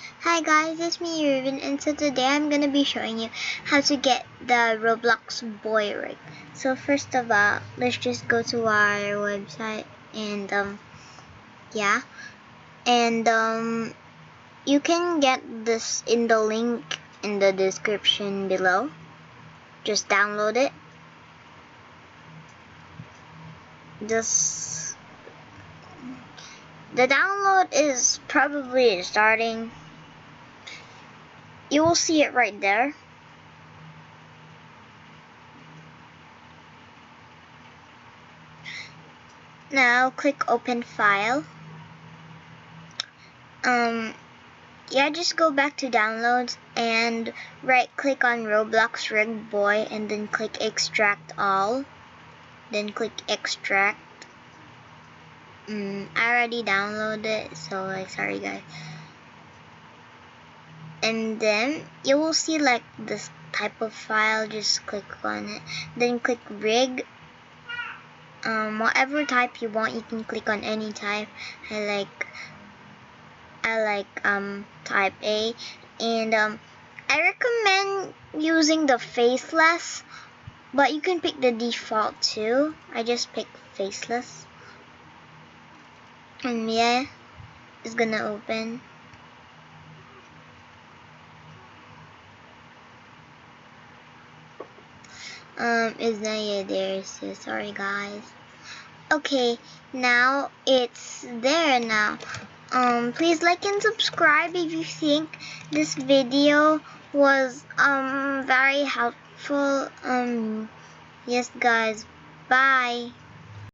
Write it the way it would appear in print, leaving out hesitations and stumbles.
Hi guys, it's me Ruben, and so today I'm gonna be showing you how to get the Roblox boy rig. So first of all, let's just go to our website and yeah, and you can get this in the link in the description below. Just download it. Just the download is probably starting. You will see it right there. Now click open file. Yeah, just go back to downloads and right click on Roblox Rig Boy and then click extract all. Then click extract. I already downloaded it, so like sorry guys. And then you will see like this type of file, just click on it. Then click rig. Whatever type you want, you can click on any type. I like type A, and I recommend using the faceless, but you can pick the default too. I just picked faceless, and yeah, it's gonna open. It's not yet there, so sorry guys. Okay, now it's there now. Please like and subscribe if you think this video was very helpful. Yes guys, bye.